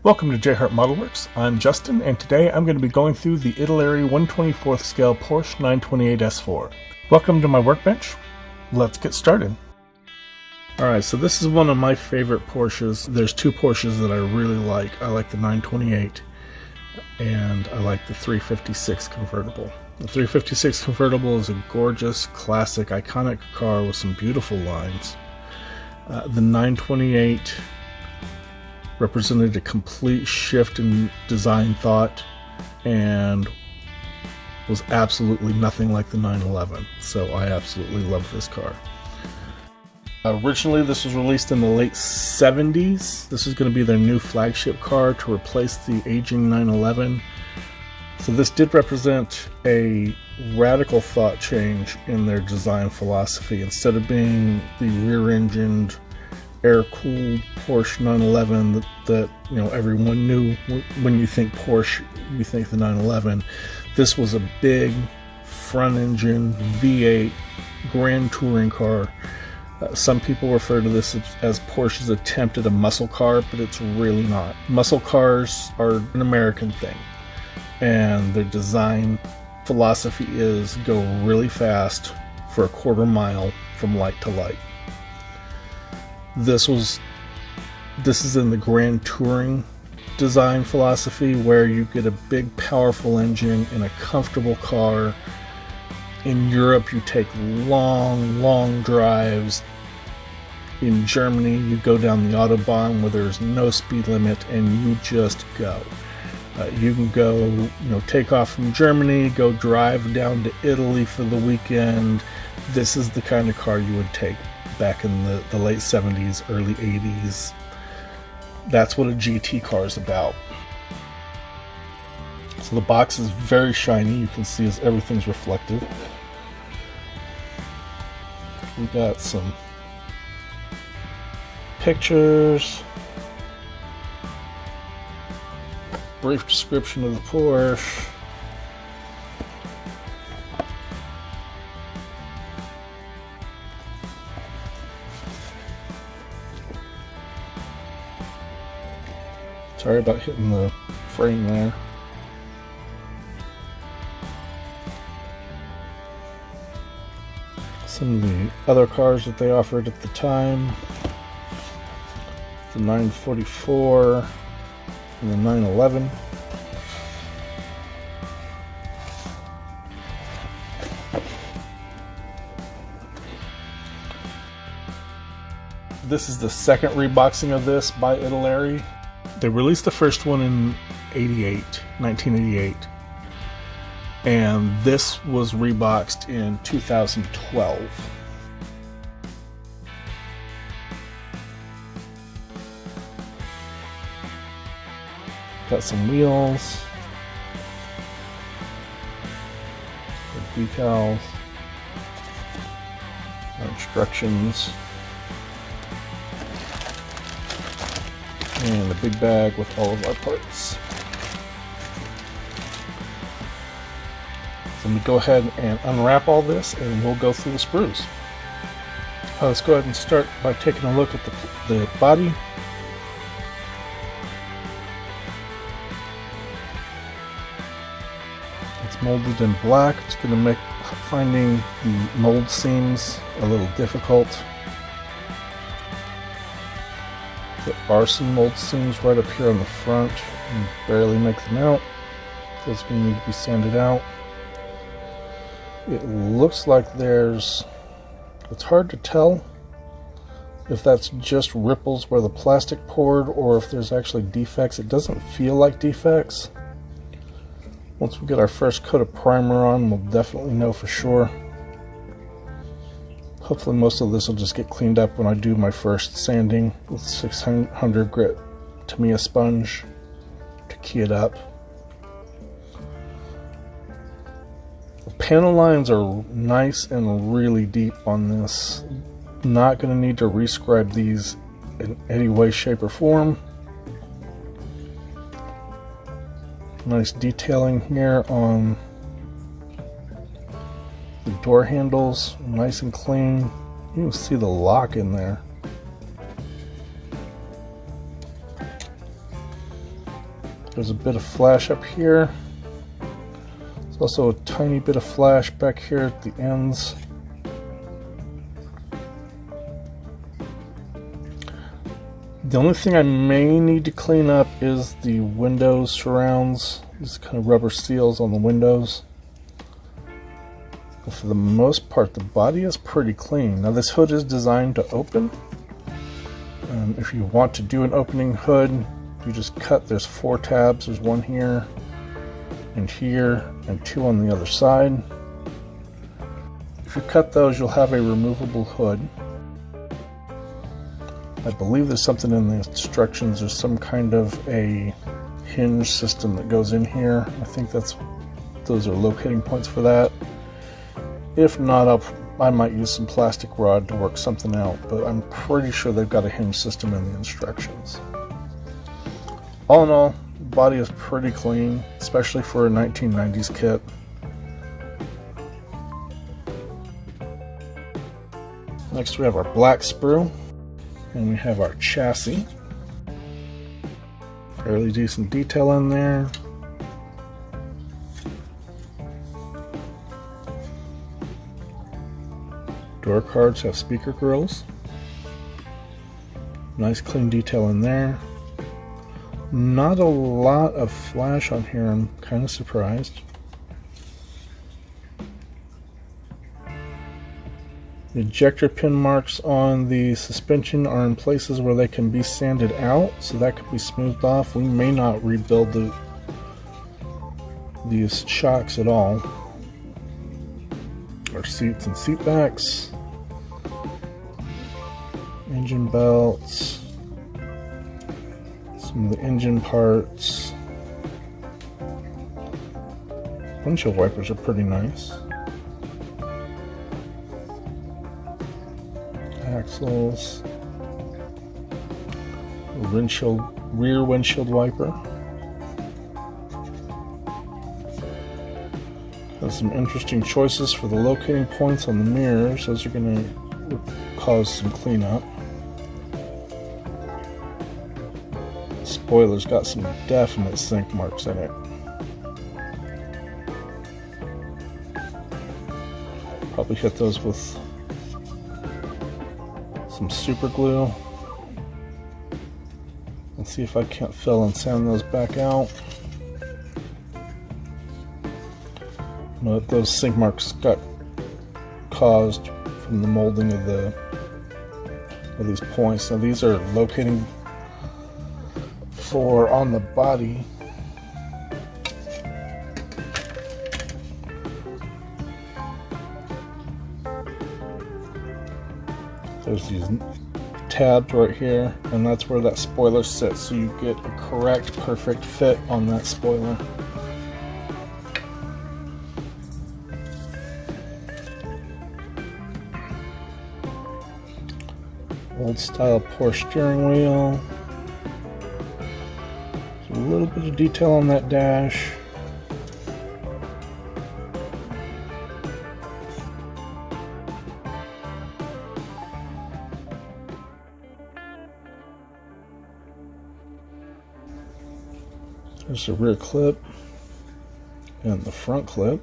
Welcome to JHart Modelworks. I'm Justin, and today I'm going to be going through the Italeri 1/24th scale Porsche 928 S4. Welcome to my workbench. Let's get started. Alright, so this is one of my favorite Porsches. There's two Porsches that I really like. I like the 928 and I like the 356 convertible. The 356 convertible is a gorgeous, classic, iconic car with some beautiful lines. The 928 represented a complete shift in design thought and was absolutely nothing like the 911. So I absolutely love this car. Originally, this was released in the late 70s. This is going to be their new flagship car to replace the aging 911. So this did represent a radical thought change in their design philosophy. Instead of being the rear-engined, air-cooled Porsche 911 that everyone knew, when you think Porsche, you think the 911. This was a big front-engine V8 grand touring car. Some people refer to this as Porsche's attempt at a muscle car, but it's really not. Muscle cars are an American thing, and their design philosophy is go really fast for a quarter mile from light to light. This is in the grand touring design philosophy, where you get a big powerful engine in a comfortable car. In Europe, you take long drives. In Germany, you go down the Autobahn where there's no speed limit and you just go. You can go, take off from Germany, go drive down to Italy for the weekend. This is the kind of car you would take back in the late 70s, early 80s. That's what a GT car is about. So the box is very shiny. You can see as everything's reflective. We got some pictures, brief description of the Porsche. Sorry about hitting the frame there. Some of the other cars that they offered at the time: the 944 and the 911. This is the second reboxing of this by Italeri. They released the first one in 1988, and this was reboxed in 2012. Got some wheels, the decals, instructions, and a big bag with all of our parts. So I'm going to go ahead and unwrap all this and we'll go through the sprues. Let's go ahead and start by taking a look at the body. It's molded in black. It's going to make finding the mold seams a little difficult. There are some mold seams right up here on the front. You can barely make them out. Those are going to need to be sanded out. It looks like it's hard to tell if that's just ripples where the plastic poured or if there's actually defects. It doesn't feel like defects. Once we get our first coat of primer on, we'll definitely know for sure. Hopefully most of this will just get cleaned up when I do my first sanding with 600 grit Tamiya sponge to key it up. The panel lines are nice and really deep on this. Not going to need to rescribe these in any way, shape, or form. Nice detailing here on the door handles, nice and clean. You can see the lock in there. There's a bit of flash up here. There's also a tiny bit of flash back here at the ends. The only thing I may need to clean up is the window surrounds, these kind of rubber seals on the windows. But for the most part, the body is pretty clean. Now this hood is designed to open. If you want to do an opening hood, you just cut, there's 4 tabs, there's one here, and 2 on the other side. If you cut those, you'll have a removable hood. I believe there's something in the instructions, there's some kind of a hinge system that goes in here. I think those are locating points for that. If not, I might use some plastic rod to work something out, but I'm pretty sure they've got a hinge system in the instructions. All in all, the body is pretty clean, especially for a 1990s kit. Next we have our black sprue, and we have our chassis. Fairly decent detail in there. Door cards have speaker grills. Nice clean detail in there. Not a lot of flash on here, I'm kind of surprised. The ejector pin marks on the suspension are in places where they can be sanded out, so that could be smoothed off. We may not rebuild these shocks at all. Our seats and seat backs. Engine belts. Some of the engine parts. Windshield wipers are pretty nice. Axles. Rear windshield wiper. Has some interesting choices for the locating points on the mirrors. Those are going to cause some cleanup. The spoiler's got some definite sink marks in it. Probably hit those with some super glue. Let's see if I can't fill and sand those back out. But those sink marks got caused from the molding of these points. Now these are locating for on the body. There's these tabs right here, and that's where that spoiler sits, so you get a correct, perfect fit on that spoiler. Old style Porsche steering wheel. There's a little bit of detail on that dash. There's the rear clip and the front clip.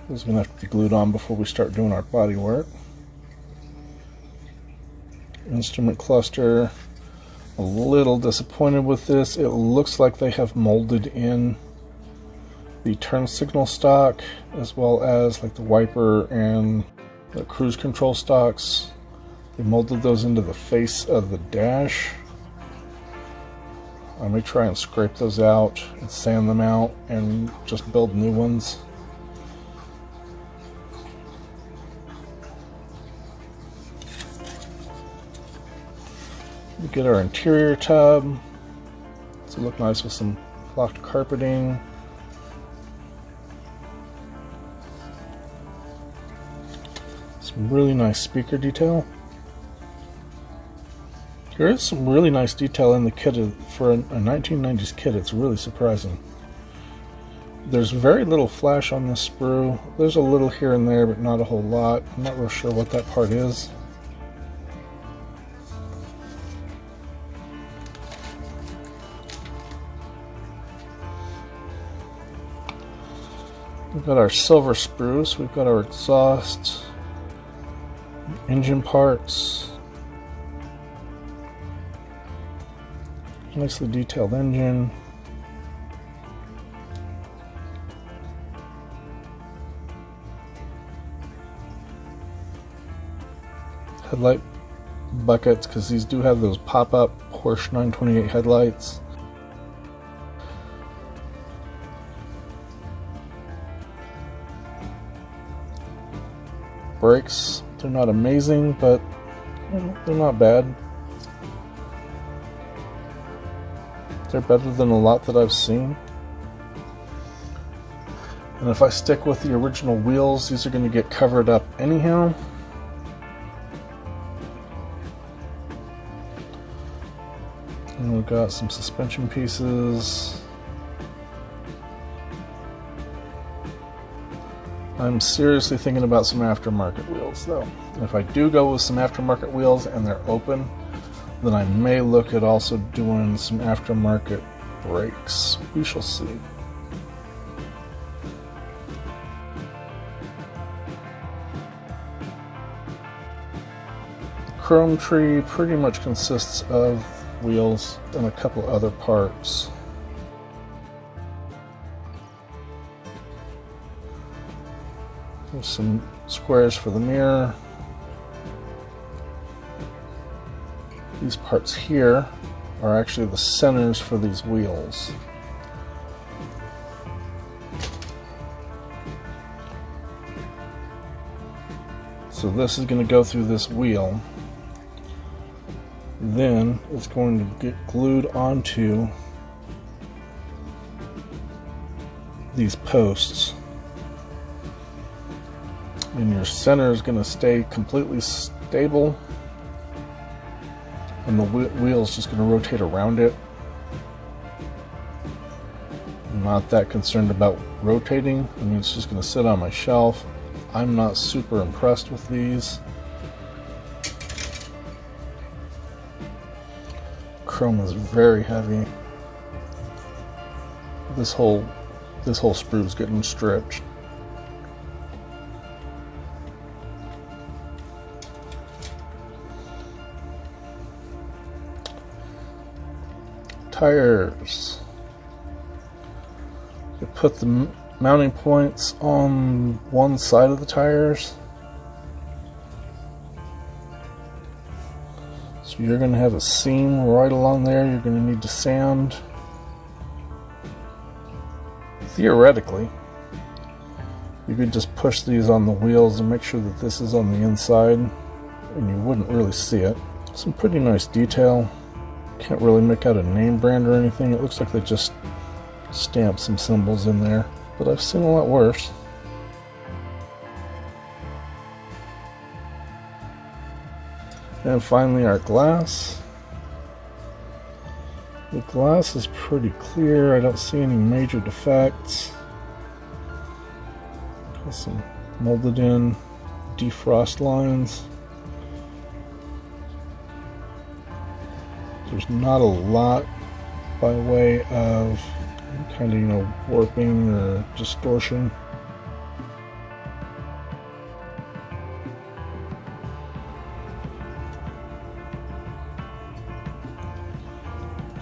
This is going to have to be glued on before we start doing our body work. Instrument cluster. A little disappointed with this. It looks like they have molded in the turn signal stock as well as like the wiper and the cruise control stocks. They molded those into the face of the dash. I may try and scrape those out and sand them out and just build new ones. We get our interior tub to look nice with some locked carpeting. Some really nice speaker detail. There is some really nice detail in the kit for a 1990s kit. It's really surprising. There's very little flash on this sprue. There's a little here and there, but not a whole lot. I'm not real sure what that part is. We've got our silver spruce, we've got our exhaust, engine parts, nicely detailed engine. Headlight buckets, because these do have those pop-up Porsche 928 headlights. Brakes, they're not amazing, but they're not bad. They're better than a lot that I've seen. And if I stick with the original wheels, these are going to get covered up anyhow. And we've got some suspension pieces. I'm seriously thinking about some aftermarket wheels though. If I do go with some aftermarket wheels and they're open, then I may look at also doing some aftermarket brakes. We shall see. The chrome tree pretty much consists of wheels and a couple other parts. There's some squares for the mirror. These parts here are actually the centers for these wheels. So this is going to go through this wheel. Then it's going to get glued onto these posts. And your center is going to stay completely stable. And the wheel is just going to rotate around it. I'm not that concerned about rotating. I mean, it's just going to sit on my shelf. I'm not super impressed with these. Chrome is very heavy. This whole sprue is getting stripped. Tires. You put the mounting points on one side of the tires. So you're going to have a seam right along there you're going to need to sand. Theoretically, you could just push these on the wheels and make sure that this is on the inside and you wouldn't really see it. Some pretty nice detail. Can't really make out a name brand or anything. It looks like they just stamped some symbols in there, but I've seen a lot worse. And finally our glass. The glass is pretty clear. I don't see any major defects. Got some molded in defrost lines. There's not a lot by way of kind of, warping or distortion.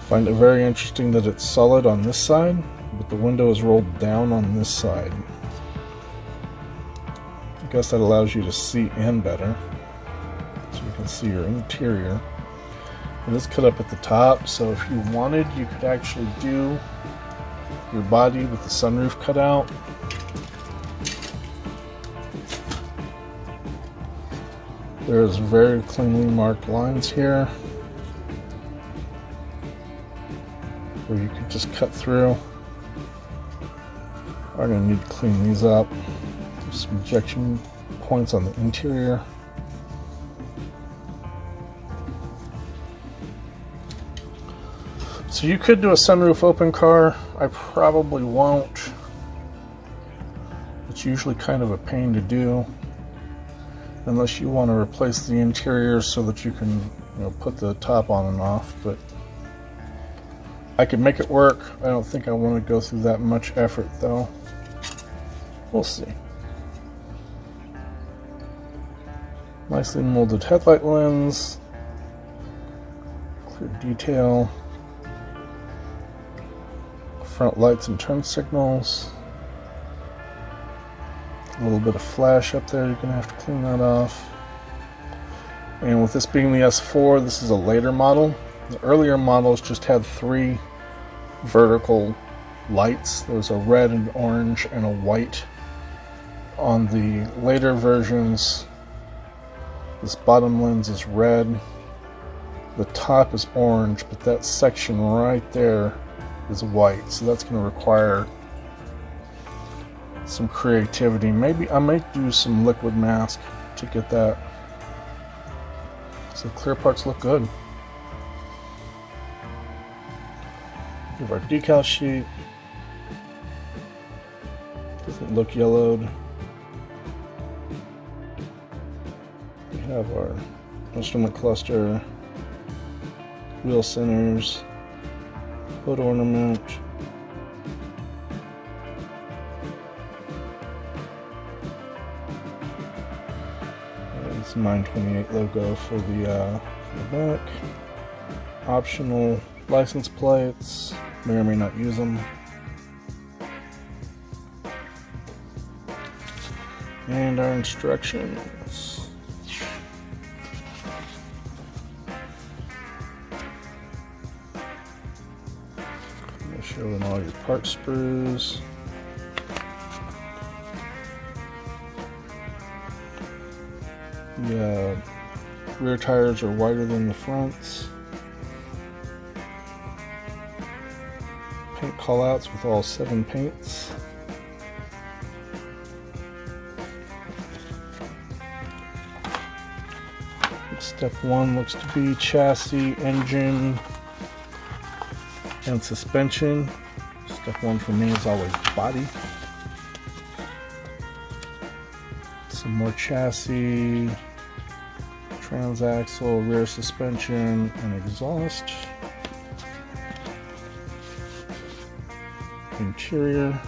Find it very interesting that it's solid on this side, but the window is rolled down on this side. I guess that allows you to see in better, so you can see your interior. It is cut up at the top, so if you wanted, you could actually do your body with the sunroof cut out. There's very cleanly marked lines here where you could just cut through. I'm going to need to clean these up. There's some injection points on the interior. So you could do a sunroof open car. I probably won't. It's usually kind of a pain to do, unless you want to replace the interior so that you can, put the top on and off. But I could make it work. I don't think I want to go through that much effort though. We'll see. Nicely molded headlight lens. Clear detail. Front lights and turn signals. A little bit of flash up there, you're going to have to clean that off. And with this being the S4, this is a later model. The earlier models just had 3 vertical lights. There was a red and orange and a white. On the later versions, this bottom lens is red. The top is orange, but that section right there is white. So that's going to require some creativity. Maybe I might do some liquid mask to get that. So the clear parts look good. Give our decal sheet. Doesn't look yellowed. We have our instrument cluster, wheel centers, hood ornament, and it's 928 logo for the back. Optional license plates, may or may not use them. And our instructions. Showing all your part sprues. The rear tires are wider than the fronts. Paint callouts with all 7 paints. Step 1 looks to be chassis, engine, and suspension. Step 1 for me is always body. Some more chassis, transaxle, rear suspension, and exhaust. Interior.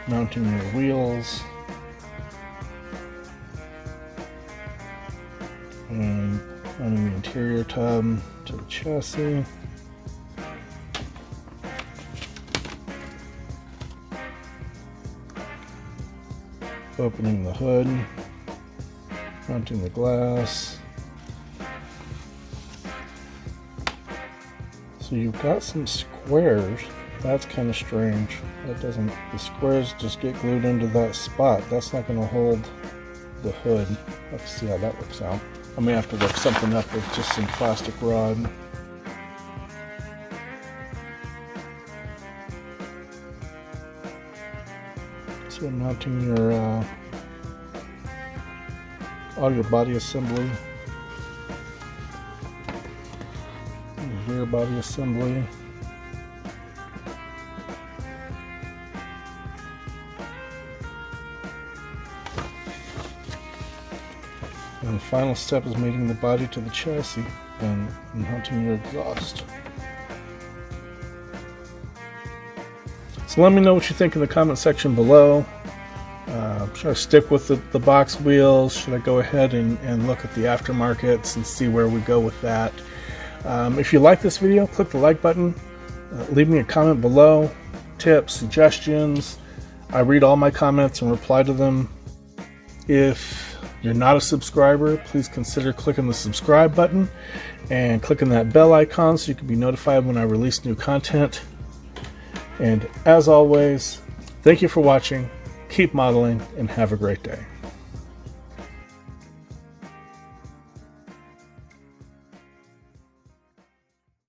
Mounting your wheels. And mounting the interior tub to the chassis. Opening the hood. Mounting the glass. So you've got some squares. That's kind of strange. That doesn't, the squares just get glued into that spot. That's not going to hold the hood. Let's see how that works out. I may have to work something up with just some plastic rod. So mounting your all your body assembly, your rear body assembly. And the final step is mating the body to the chassis and mounting your exhaust. So let me know what you think in the comment section below. Should I stick with the box wheels? Should I go ahead and look at the aftermarkets and see where we go with that? If you like this video, click the like button. Leave me a comment below. Tips, suggestions. I read all my comments and reply to them. If you're not a subscriber, please consider clicking the subscribe button and clicking that bell icon so you can be notified when I release new content. And as always, thank you for watching, keep modeling, and have a great day.